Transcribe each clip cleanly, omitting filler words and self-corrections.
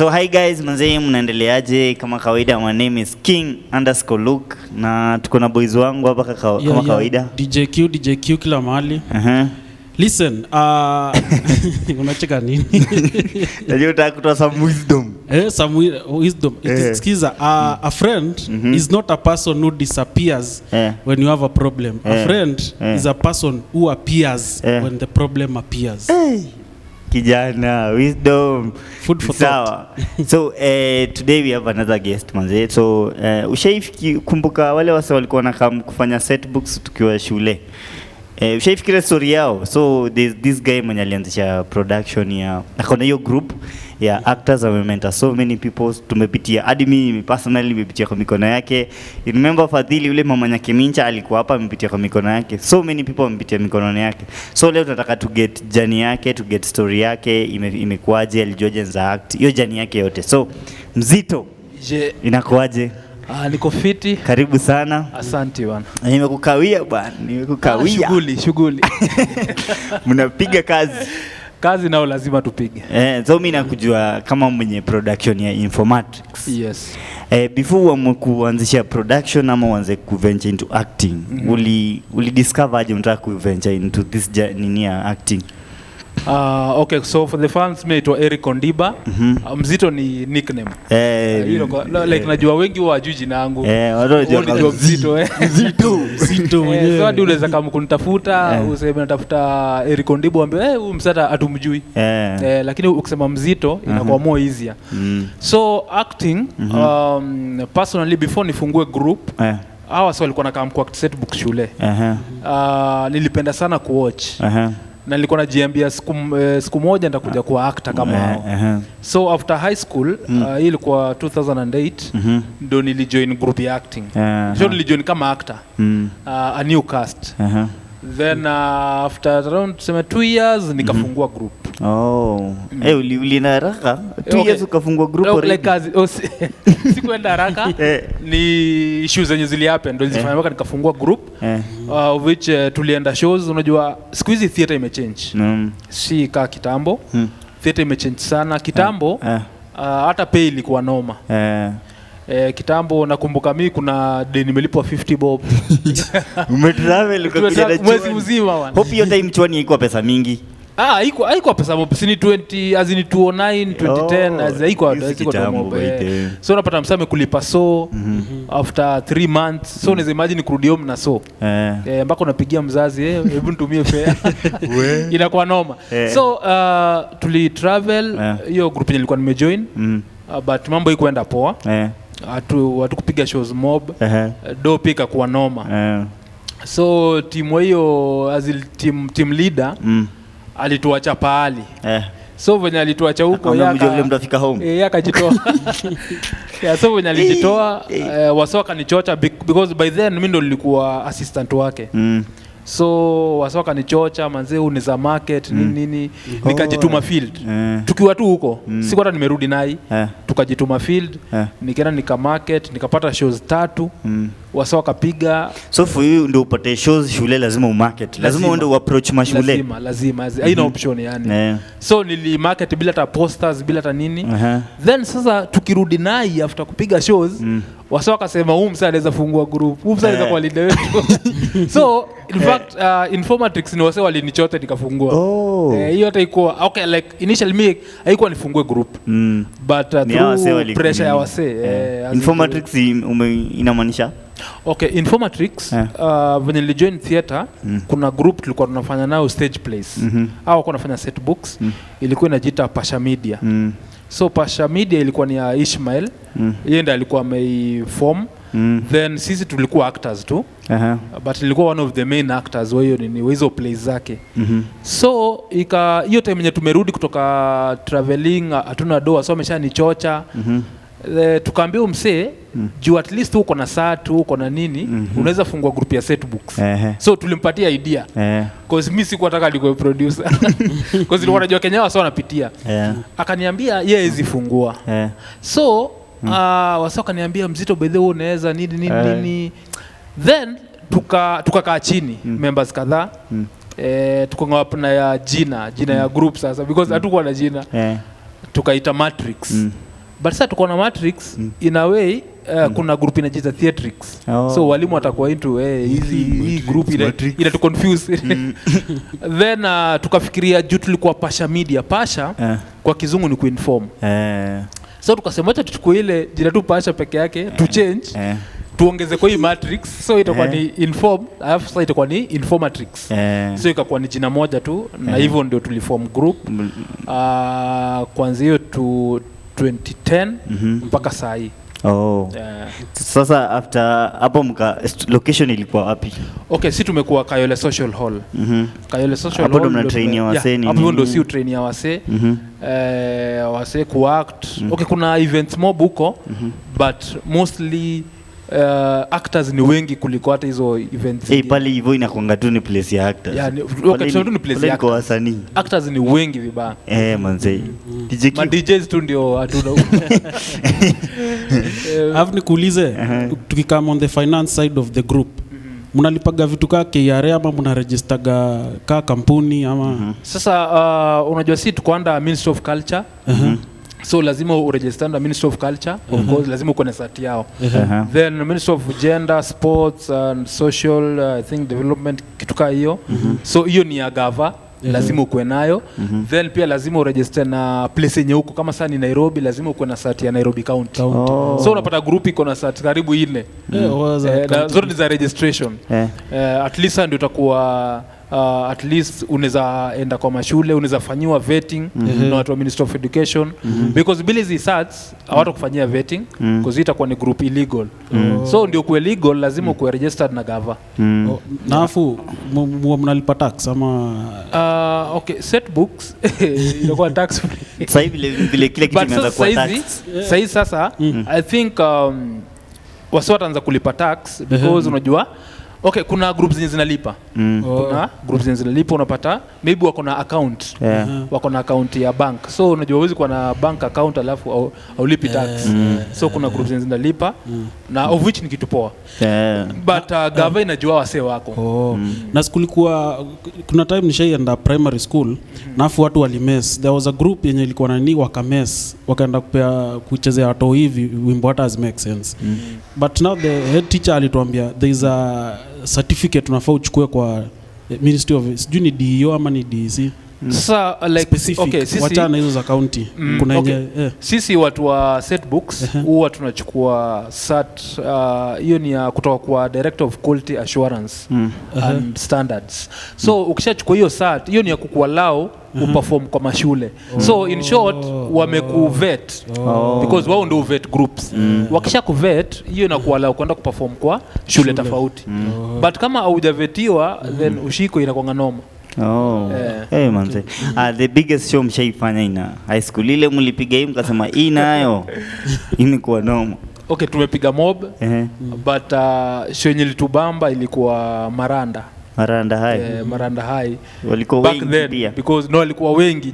So hi guys, manzee mnaendeleaje? Kama kawaida, my name is King_Luke na tuko na boys wangu hapa kama kawaida. DJ Q kila mahali. Listen, unacheka nini? Najua unataka kutoa some wisdom. Some wisdom. Skiza, a friend is not a person who disappears when you have a problem. A friend is a person who appears when the problem appears. Kijana, wisdom. Food for thought. So today we have another guest manze. So ushaifiki kumbuka wale wase walikuwa na kufanya set books tukiwa shule. Ushaifikiria story yao. So there's this guy mwenye alianzisha production ya akona hiyo group ya actors amementa so many people. Tumepitia hadi mimi personally nimepitia kwa mikono yake. You remember Fadhili yule mama nyake Mincha alikuwa hapa amepitia kwa mikono yake. So many people wamepitia mikono yake. So leo tunataka to get journey yake, to get story yake, imekuaje, alijuaje za act. Hiyo journey yake yote. So Mzito, inakuaje? Niko fiti. Karibu sana. Asante bwana. Nimekukawia bwana, nimekukawia. Shughuli. Mnapiga kazi nao lazima tupige. So mimi nakujua kama mwenye production ya Informatrix. Yes. Before uamue kuanzisha production ama uanze kuventure into acting, uli discover aje unataka kuventure into this nini ya acting? Okay, so for the fans me to Eric Ondiba. Mzito ni nickname. Like najua wengi wajui jina langu. Wanajua Mzito. Mzito mwenyewe. So hadi unaweza kama kunitafuta useme natafuta Eric Ondiba uambie huyu msata atumjui. Lakini ukisema Mzito inakuwa more easier. So acting personally before nifungue group hawa so walikuwa nakaa kwa set book shule. Nilipenda sana kuwatch. Na nilikuwa najiambia siku moja nitakuja kuwa actor kama hao. So after high school hii ilikuwa 2008 ndo nilijoin group ya acting. So nilijoin kama actor a new cast. Then after around 2 years nikafungua group. Ulina haraka 2 years ukafungua group already. Sikuenda haraka. Ni issues zenye zilihappen ndo zilifanya mpaka nikafungua group. Which tulienda shows. Unajua siku hizi theater imechange. Si kama kitambo. Theater imechange sana. Kitambo hata pay ilikuwa noma. Kitambo nakumbuka mimi kuna deni nimelipwa 50 bob. Umetravel ukakuja mwezi mzima bwana. Hope hiyo time chwani ilikuwa pesa mingi. Haikuwa pesa mob. Sini 20 as in 2009 2010 haikuwa mob. So unapata msame kulipa after 3 months. So unaweza imagine kurudi home na mpaka unapigia mzazi hebu nitumie fare. Inakuwa noma. So tuli travel hiyo group yenye nilikuwa nimejoin. But mambo ikuenda poa. Watu kupiga shows mob. Do pika kuwa noma. So timu hiyo azil team leader alituacha pahali. So venye alituacha huko yule mtafika home. Akajitoa. So venye alijitoa wasoka nichocha because by then mimi ndo nilikuwa assistant wake. So wasoka nichocha manze uniza market nini nikajituma field. Tukiwa tu huko siku hata nimerudi nai tukajituma field nikaenda nika market nikapata shows 3 wasoka piga. So for you ndio upate shows shule lazima umarket, lazima uende approach mashule. Lazima haina option yani. So nili market bila hata posters bila hata nini. Then sasa tukirudi nai after kupiga shows wasoka sema msa anaweza fungua group, msa anaweza kwa leader wetu. So in fact Informatrix ni wase walinichote nikafungua. Hiyo hata iko okay like initially me haikuwa nifungue group. But through pressure ya wase Informatrix inamaanisha okay, Informatrix when I joined theater kuna group tulikuwa tunafanya nao stage plays. Hao wako wanafanya set books. Ilikuwa inajiita Pasha Media. So Pasha Media ilikuwa ni ya Ishmael. Yeye ndiye alikuwa ameiform. Then sisi tulikuwa actors tu. But nilikuwa one of the main actors wa hiyo ni hizo plays zake. So hiyo time yenye tumerudi kutoka traveling hatuna doa so ameshanichocha. Tukaambia msee juu at least uko na saa tu uko na nini unaweza fungua group ya set books. So tulimpatia idea cause mimi sikuwa nataka alikuwa producer cause nilikuwa najua Kenya wao wanapitia. Akaniambia yeye hizi fungua. So wasao kaniambia Mzito by the way unaweza nini. Then tukakaa chini members kadhaa tukonga na ya jina ya group sasa because hatukuwa na jina. Tukaita Matrix. but sasa tuko na matrix in a way kuna group inajiita theatrics. So walimu watakuwa into hii group ina to confuse. Then tukafikiria juu tulikuwa Pasha Media. Pasha kwa kizungu ni kuinform. So tukasema acha tuchukue ile jina tu Pasha peke yake to change. Tuongeze kwa hii matrix, so itakuwa ni inform, alafu sasa itakuwa ni informatrix. So ikakuwa ni jina moja tu na hivyo ndio tuliform group kuanzia hiyo 2010 mpaka saa hii. Sasa after hapo location ilikuwa wapi? Okay, si tumekuwa Kayole Social Hall. Kayole Social Hall. Hapo ndo mna train ya wasee ni. Hapo ndo si train ya wasee. Wasee kuact. Okay, kuna events mob huko, but mostly actors ni wengi kuliko hata hizo events. Pale hivyo inakuanga tu ni place ya actors. Okay, tu ni place ya wasanii. Actors ni wengi vibaya. Manze. DJs tu ndio hatuna huko. Alafu nikuulize, tukikama on the finance side of the group, mnalipaga vitu ka KRA ama mnaregistaga ka kampuni ama? Sasa unajua si tuko under Ministry of Culture. So lazima uregister under Ministry of Culture, of course lazima uko na sati yao. Then Ministry of Gender, Sports and Social I think Development kituka hiyo. So hiyo ni ya gava, lazima ukwe nayo. Then pia lazima uregister na place yenye huko, kama sasa ni Nairobi lazima ukwe na sati ya Nairobi County. So unapata group iko na sati karibu 4. Zote za registration. At least ndio utakuwa at least unaweza enda kwa mashule, unaweza fanyiwa vetting na watu wa Ministry of Education, because bila hizi certs hawatakufanyia vetting because itakuwa ni group illegal. So ndio kuwe legal lazima ukuwe registered na gava. Naafu mnalipa tax ama okay, set books inakuwa tax free. Sasa hivi vile kile kitu kinaanza kuwa tax. Sasa I think wasi wataanza kulipa tax because unajua okay, kuna groups zenye zinalipa. Kuna groups zenye zinalipa unapata maybe wako na account. Wako na account ya bank. So unajua huwezi kuwa na bank account alafu haulipi tax. So kuna groups zenye zinalipa na of which ni kitu poa. But gava inajua wasee wako. Na kulikuwa kuna time nishaienda primary school na afu watu walimess. There was a group yenye ilikuwa nani wakamess, wakaenda kuchezea watu hivi wimbo hata as make sense. But now the head teacher alituambia there is a certificate unafaa uchukue kwa Ministry of, sijui ni DEO ama ni DEC. Sasa like specific, okay, sisi wachana hizo za county. Kuna okay. Sisi watu wa set books huwa tunachukua sat hiyo ni kutoka kwa Director of Quality Assurance and Standards. So ukishachukua hiyo sat, hiyo ni ya kukuallow uperform kwa mashule. So in short wamekuvet because wao ndio vet groups. Wakisha kuvet hiyo inakuallow kwenda kuperform kwa shule tofauti. But kama haujavetiwa then ushiko inakuwa noma. Hey manze. The biggest show mshaifanya ina high school ile mlipiga hii mkasema hii nayo imekuwa noma. Okay, tumepiga mob but show yenye litubamba ilikuwa Maranda High. Maranda High walikuwa wengi pia because walikuwa wengi.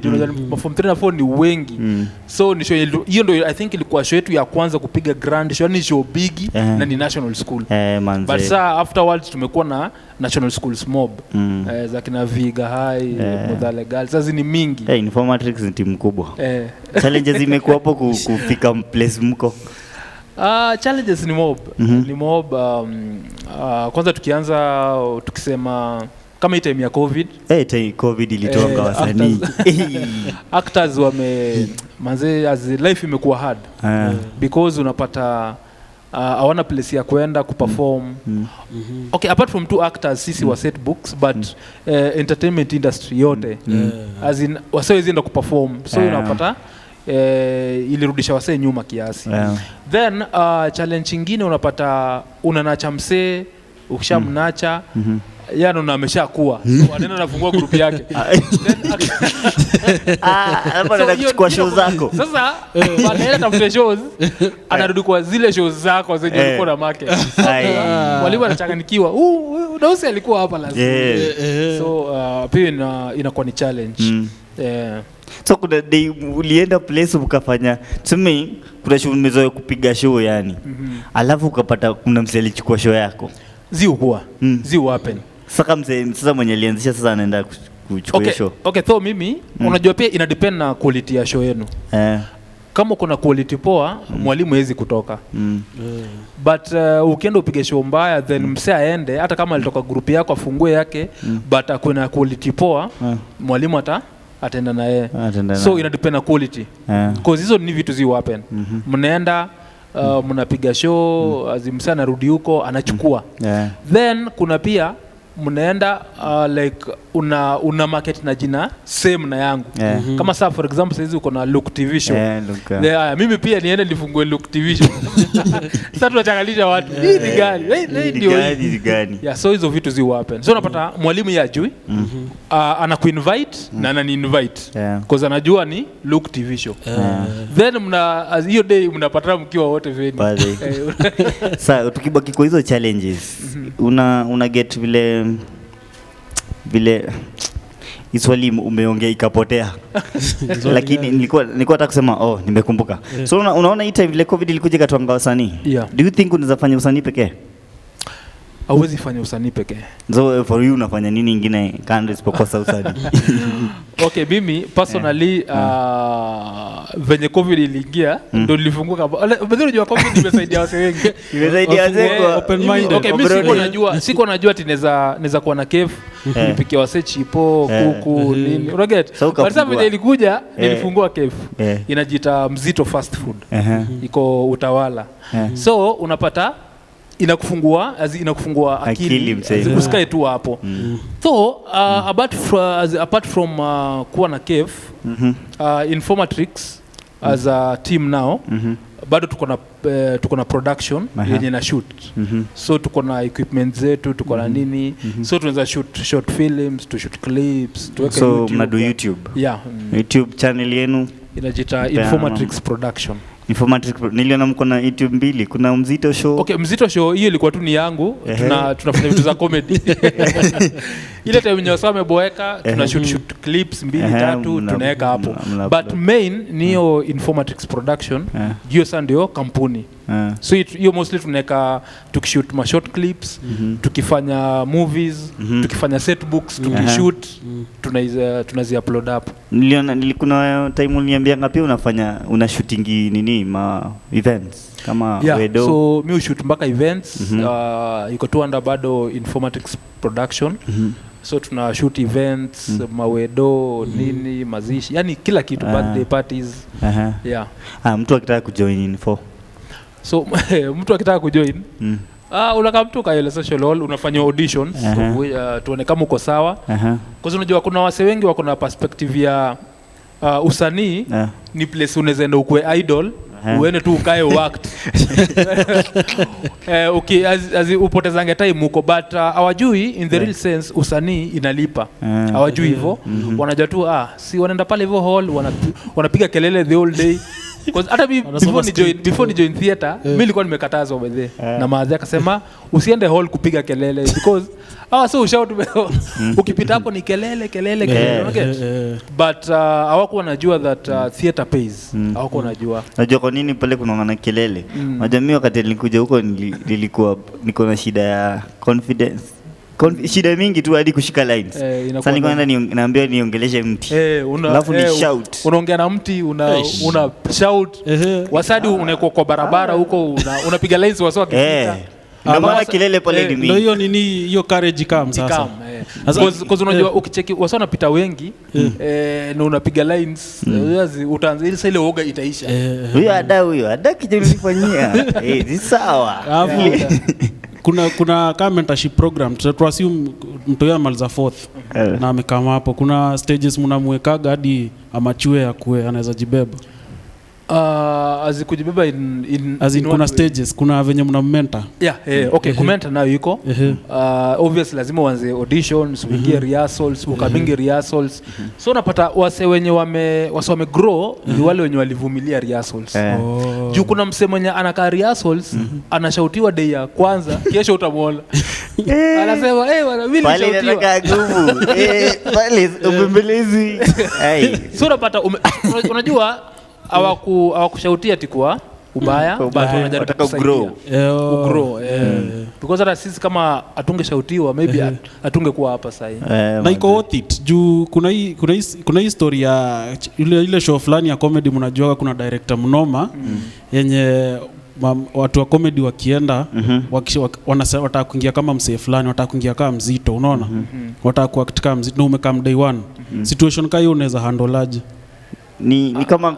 Form 3 na 4 ni wengi. So ni show hiyo ndio I think ilikuwa show yetu ya kwanza kupiga grand show, ni show big na ni national school. Manze. But afterwards tumekuwa na national schools mob za kina Viga High, Modale Girls. Sasa ni mingi. Informatrix ni timu kubwa. Challenges zimekuwa hapo kufika place mko. Challenges ni mob. Ni mob. Kwanza tukianza tukisema kama hii time ya COVID. COVID ilitoka wasanii. Actors manze as life imekuwa hard. Because unapata hawana place ya kwenda kuperform. Okay, apart from two actors sisi wa set books but entertainment industry yote as in wasawezi enda kuperform. So unapata ilirudisha wasee nyuma kiasi. Then challenge nyingine unapata unanacha msee, ukishamnacha yana na ameshakuwa so anaenda nafungua group yake. Anaenda kuchukua show zako. Sasa anaenda tafuta shows, anarudi kwa zile shows zako zenye ulikuwa na market. Walimu wanachanganikiwa. Dausi alikuwa hapa lazima. So pia inakuwa ni challenge. So kuna day ulienda place ukafanya tuseme kuna show umezoea kupiga show yani. Alafu ukapata kuna msee alichukua show yako. Ziu happen. Sasa mwenye alianzisha sasa anaenda kuchukua show. Okay, so mimi unajua pia ina depend na quality ya show yenu. kama kuna quality poa mwalimu hawezi kutoka. But ukienda upige show mbaya then msee aende hata kama alitoka group yako afungue yake but kuna quality poa mwalimu ataenda na yeye. So ina depend na quality because hizo ni vitu zi happen. Mnaenda mnapiga show azimsana anarudi huko anachukua. Then kuna pia mnaenda like una market na jina same na yangu. Kama sasa for example saizi uko na Look TV show. Mimi pia niende nifungue Look TV show. Sasa tunachangalisha watu. Hii ni gani? Hii gani? Yeah, so hizo vitu zi happen. So unapata mwalimu yeye ajui anakuinvite na anani-invite because anajua ni Look TV show. Then hiyo day mnapata mkiwa wote venue. Sasa tukibaki kwa hizo challenges una get vile Iswali umeongea ikapotea. Lakini nilikuwa nataka kusema nimekumbuka. So unaona hii time vile COVID ilikuja katuanga wasanii. Do you think unaweza fanya usanii pekee? Hauwezi fanya usanii pekee. So for you unafanya nini ingine kando isipokosa usanii? Okay, mimi personally venye COVID iliingia ndo nilifunguka. Bado unajua COVID imesaidia wase wengi. Imesaidia wase kwa open minded. Okay, mimi siko najua ati naweza kuwa na cafe nipikie wase chipo, kuku, nini. Unaget? Sasa vile ilikuja nilifungua cafe. Inajiita Mzito Fast Food. Iko Utawala. So unapata inakufungua akili usikae tu hapo. So apart from kuwa na cave Informatrix as a team now bado tuko na production yenye na shoot. So tuko na equipment zetu, tuko na nini. So tunaweza shoot short films, to shoot clips, tuweke YouTube. So mnadu YouTube. YouTube channel yenu inajiita Informatrix Production. Niliona mko na YouTube 2, kuna Mzito Show. Okay, Mzito Show hiyo ilikuwa tu ni yangu. Tunafanya vitu za comedy. Ile time nyosa ameboeka, tuna shoot clips 2 3 tunaweka hapo. But main ni hiyo Informatrix Production. Hiyo sasa ndio kampuni. So hiyo mostly tunaweka tukishoot ma short clips, tukifanya movies, tukifanya set books, tukishoot, tunazi upload hapo. Kuna time uliniambia ngapi una shooting nini ma events kama Wedo? So mimi shoot mpaka events iko tu under bado Informatrix Production. So tuna shoot events, mawedo, nini, mazishi, yani kila kitu, birthday parties. Mtu akitaka kujoin info. So mtu akitaka kujoin unaka mtu kaele social hall, unafanya auditions tuone kama uko sawa. Kwa sababu unajua kuna wase wengi wako na perspective ya usanii ni place unaweza enda ukwe idol, uende tu ukae worked. Okay, upotezange time uko, but hawajui in the real sense usanii inalipa. Hawajui hivyo. Wanajua tu si wanaenda pale hivyo hall wanapiga kelele the whole day. Because hata before ni join theater mimi nilikuwa nimekatazwa by the na maadhi akasema usiende hall kupiga kelele because so shout ukipita hapo ni kelele. But hawako wanajua that theater pays. Hawako wanajua. Najua kwa nini pale kunaona kelele. Unajua mimi wakati nilikuja huko nilikuwa niko na shida ya confidence. Shida mingi tu hadi kushika lines. Sasa nilikuwa naambia niongeleshe mti. Alafu ni shout. Unaongea na mti una shout. Wasadi unakuwa kwa barabara huko unapiga lines wasio wakipita. Ndio maana kelele pale ni mingi. Ndio hiyo nini hiyo courage come sasa. Because unajua ukicheki wasio wanapita wengi na unapiga lines utaanza ile uoga itaisha. Huyo ada kijinifanyia. Ni sawa. Kuna kama mentorship program tuassume mtoya maliza 4th na amekama hapo, kuna stages mnamwekaga hadi amachue akue anaweza jibeba. Azikujibeba in kuna stages, kuna venye mnammentor. Okay, kumenta nayo iko. Obviously lazima uanze auditions, uingie rehearsals, ukabinge rehearsals. So unapata wase wenye wame grow ni wale wenye walivumilia rehearsals. Juu kuna msemo mwenye anakaa rehearsals, anashautiwa day ya kwanza, kesho utamuona. Anasema bwana mimi nishautiwa. Pale nataka nguvu. Pale ubembelezi. So unapata unajua hawakushautia ati kwa ubaya but wanajaribu wataka kusaidia. grow. Because hata sisi kama atungeshautiwa maybe atungekuwa hapa sasa. Na iko worth it juu kuna hii story ya ile show fulani ya comedy mnajua kuna director mnoma yenye watu wa comedy wakienda wataka kuingia kama msee fulani, wataka kuingia kama Mzito, unaona? Wataka kuwa katika Mzito na umekaa day one. Situation kama hiyo unaweza handle aje? Ni kama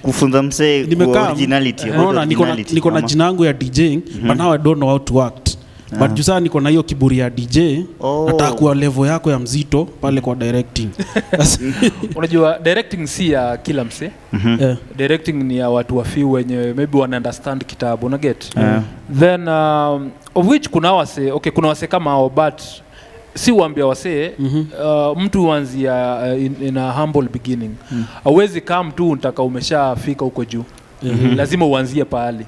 kufunza msee originality. Unaona, niko na jina langu ya DJing but now I don't know how to act. But juu sasa niko na hiyo kiburi ya DJ, nataka kuwa level yako ya Mzito pale kwa directing. Unajua directing si ya kila msee. Directing ni ya watu wa few wenye maybe wana understand kitabu, una get. Then of which kuna wase kama hao, but si uambia wase mtu huanzia in a humble beginning. Hauwezi kama mtu unataka umeshafika huko juu. Lazima uanzie pahali.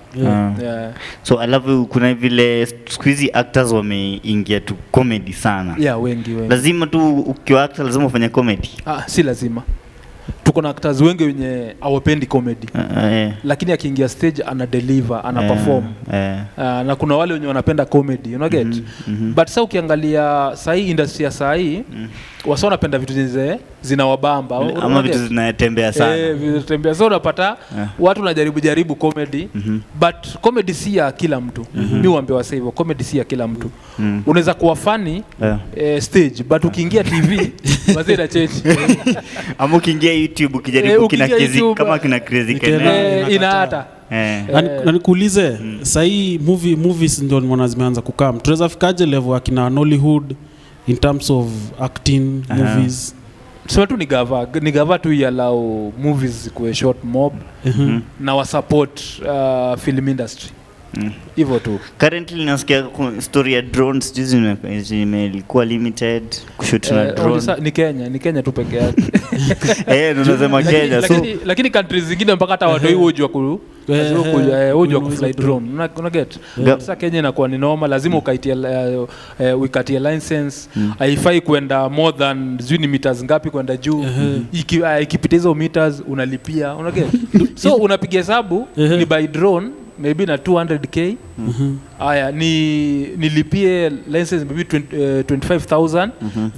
So alafu kuna vile squeezy actors wameingia tu comedy sana. Wengi. Lazima tu ukiwa actor lazima ufanye comedy. Si lazima. Tuko na actors wengi wenye hawapendi comedy. Lakini akiingia stage ana deliver, ana perform. Na kuna wale wenye wanapenda comedy, you know get. But sasa ukiangalia sahi industry ya sahi, wasa wanapenda vitu zinawabamba ama vitu zinatembea sana. Vinatembea. So unapata watu wanajaribu comedy, but comedy si ya kila mtu. Mimi huambia wasa hivyo, comedy si ya kila mtu. Unaweza kuwa funny stage, but ukiingia TV wazee ina change. Ama ukiingia YouTube ukijaribu kama kina crazy Ken ina hata. Na nikuulize sahi movies ndio nimeona zimeanza kukaa. Tunaweza fikaje level akina Nollywood in terms of acting movies? So tu ni gava tu allow movies kuwe short mob na wa support film industry. Hivyo tu. Currently nasikia story ya drones juzi imekuwa limited kushoot na drone. Ni Kenya tu peke yake. Tunasema Kenya. Lakini countries zingine mpaka hata watu hujua kufly drone. Una get? Sasa Kenya inakuwa ni normal, lazima ukatie license. Haifai kwenda more than meters ngapi kwenda juu. Ikipita hizo meters unalipia. Una get? So unapiga hesabu ni by drone maybe na 200k. Aya nilipie license maybe 25,000.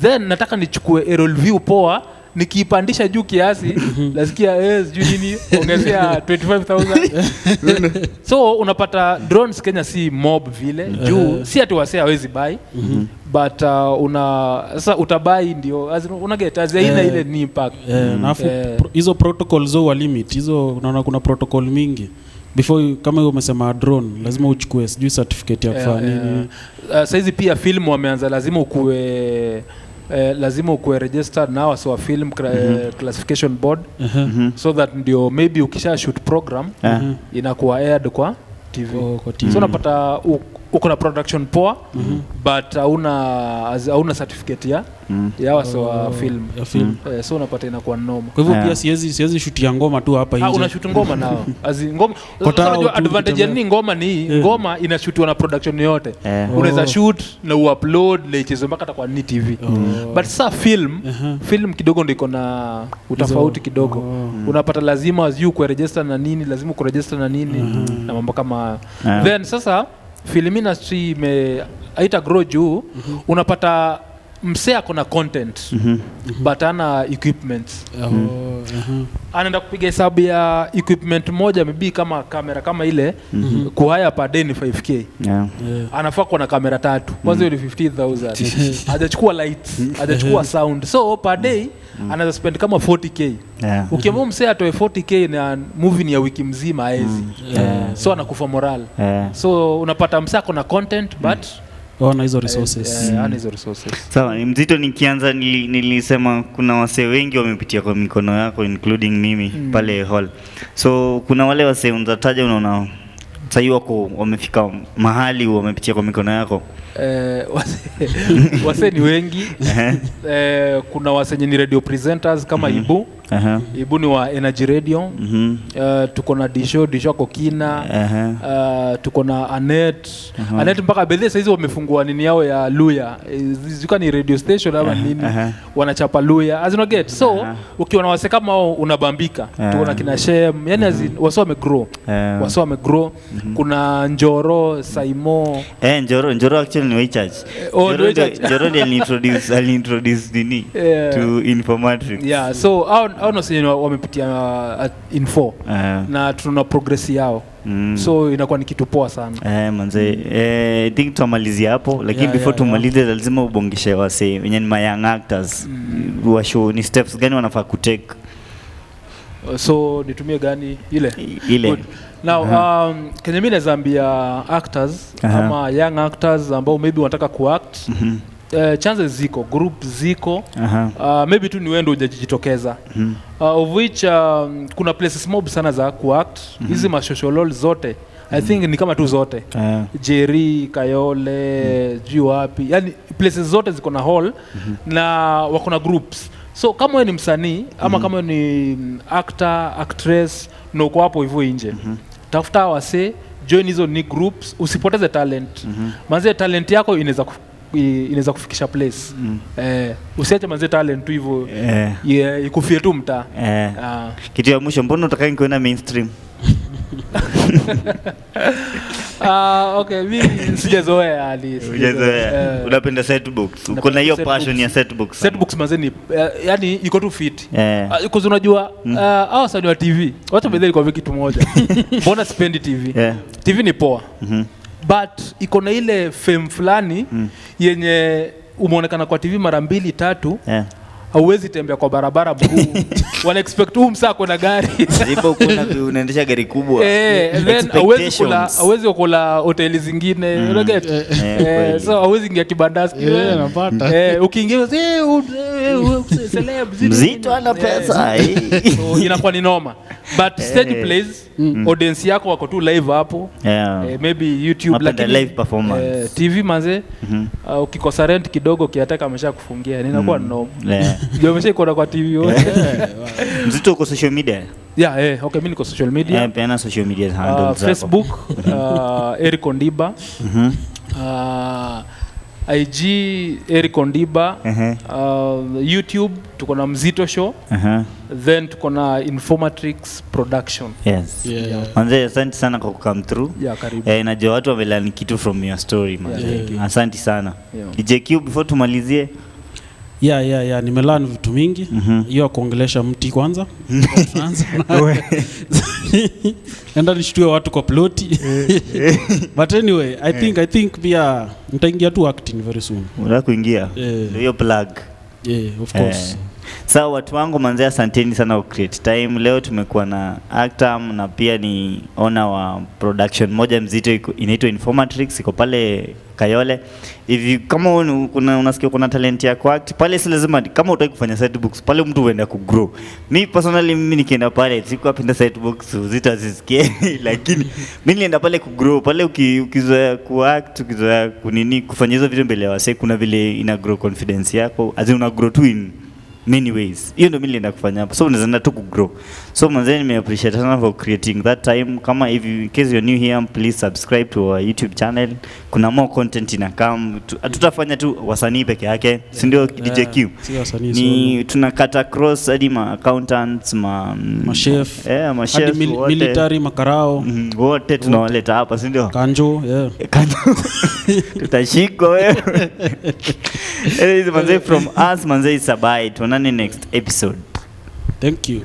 Then nataka nichukue aerial view poa, nikiipandisha juu kiasi nasikia sijui nini ongezea 25,000. So unapata drones Kenya si mob vile juu si ati wasee hawezi buy. But sasa utabai ndio una get aina ile ni impact. Nafu hizo protocols wa limit hizo, unaona kuna protocol mingi before kama hiyo umesema drone lazima uchukue sijui certificate ya kufanya nini. Saizi pia film wameanza lazima ukue registered na wa film classification board. So that ndio maybe ukisha shoot program inakuwa aired kwa TV. So unapata uko na production poa but hauna certificate ya wa film. So unapata inakuwa noma. Kwa hivyo pia siwezi shoot ya ngoma tu hapa nje. Una shoot ngoma nao. Ngoma advantage ni ngoma inashootiwa na production yote. Unaweza shoot na uupload na ichezwe mpaka kwa ni TV. But sa film kidogo ndio iko na utofauti kidogo. Unapata lazima kuregister na nini, lazima kuregister na nini na mambo kama. Then sasa film industry haita grow juu. Unapata msee ako na content but ana equipment. Anaenda kupiga hesabu ya equipment moja maybe kama kamera kama ile kuhaya per day ni 5k. Anafaa kuwa na kamera 3 kwanza ni 50,000. Hajachukua lights, hajachukua sound, so per day anaweza spend kama 40k. Ukiamua msee atoe 40k na movie ni ya wiki mzima haezi. So anakufa moral. So unapata msee ako na content but Ona hizo resources. Sawa, ni Mzito nikianza nilisema kuna wasee wengi wamepitia kwa mikono yako including mimi pale hall. So kuna wale wasee unataja unaona sasa wako wamefika mahali wamepitia kwa mikono yako. Wasee ni wengi. Kuna wasee ni radio presenters kama Ibu. Ibuni wa Energy Radio. Tuko na Disho Kokina. Tuko na Anet. Anet mpaka bedhe saizi wamefungua nini yao ya Luya. Zika ni radio station ama nini. Wanachapa Luya. As you get. So ukiona wase kama wao unabambika. Tuko na kina Shem. Yani wase wamegrow. Kuna Njoro, Saimo. Njoro actually ni way church. Njoro ali introduce nini to informatics. Yeah, so au no sasa wamepitia info na tuna progress yao. So inakuwa ni kitu poa sana. Manze I think tumalizia hapo lakini before tumalize lazima ubongeshe wase wenye ni young actors wa show ni steps gani wanafaa kutake. So nitumie gani ile. Good. Now Kenya mimi naambia actors ama young actors ambao maybe wanataka kuact. Chances ziko, group ziko. Maybe tu ni wewe ndio hujajitokeza. Of which kuna places mob sana za kuact. Hizi masocial zote I think ni kama tu zote. Jerry, Kayole, wapi. Yani places zote ziko na hall na wako na groups. So kama wewe ni msanii ama kama ni actor, actress na uko hapo hivyo nje. Tafuta wase, join hizo ni groups, usipoteze talent. Manze talent yako inaweza kufikisha place. Usiache manze talent tu hivyo. Ikufie tu mtaa. Kitu ya mwisho, mbona unataka kuenda mainstream? Okay, mimi sijazoea ali. Unapenda set books. Uko na hiyo passion ya set books. Set books mazeni yani iko tu fit. Because unajua hao sasa wa TV. Watu bedeli kwa kitu moja. Mbona sipendi TV? TV ni poa. But iko na ile fame fulani yenye umeonekana kwa TV mara 2-3. Hauwezi tembea kwa barabara mkuu. Wana expect msako na gari. Zipo kuna unaendesha gari kubwa. Then hauwezi kula hoteli zingine. You get? So hauwezi ingia kibandaski. Napata. Ukiingia celebs. Mzito ana pesa. So inakuwa ni noma. But stage plays, audience yako wako tu live hapo. Maybe YouTube like live performance. TV manze. Ukikosa rent kidogo kiataka ameshakufungia. Ninakuwa no. Ndio ameshaikuwa kwa TV yote. Mzito uko social media? Okay, mimi niko social media. Peana social media handles Facebook, Eric Ondiba. IG Eric Ondiba. YouTube tuko na Mzito Show. Then tuko na Informatrix Production. Yes. Manze asante sana kwa come through. Karibu. Najua watu wamelani kitu from your story manze. Asante sana. DJQ before tumalizie. Nimelearn vitu mingi. Hiyo kuongelesha mti kwanza. Tuanze. Enda nishtue watu kwa ploti. But anyway, I think pia nitaingia tu acting very soon. Unataka kuingia? Hiyo plug. Of course. Sawa watu wangu manze asanteni sana kwa create time. Leo tumekuwa na actor na pia ni owner wa production moja mzito inaitwa Informatrix iko pale Kayole. Hivi kama unasikia kuna talent ya act pale si lazima kama utaki kufanya set books pale mtu uenda ku grow. Mimi personally mimi nikienda pale sikupenda set books zitazisikie lakini mimi nilienda pale ku grow pale ukizoea ku act ukizoea kunini kufanya hizo vitu mbele ya wase kuna vile ina grow confidence yako as una grow to in many ways. Hiyo ndio mimi nilienda kufanya hapo. So unaanza tu ku grow. So manzeni me appreciate sana for creating that time. Kama if in case you're new here please subscribe to our YouTube channel. Kuna more content inakam. Tutafanya tu wasanii peke yake. Si ndio DJQ? Ni tunakata cross hadi ma accountants, ma chef. Hadi military makarao. Wote tunawaleta hapa, si ndio? Kanjo, Kanjo. Tutashika wewe. It is manze from us manze Sabai. Tuonane next episode. Thank you.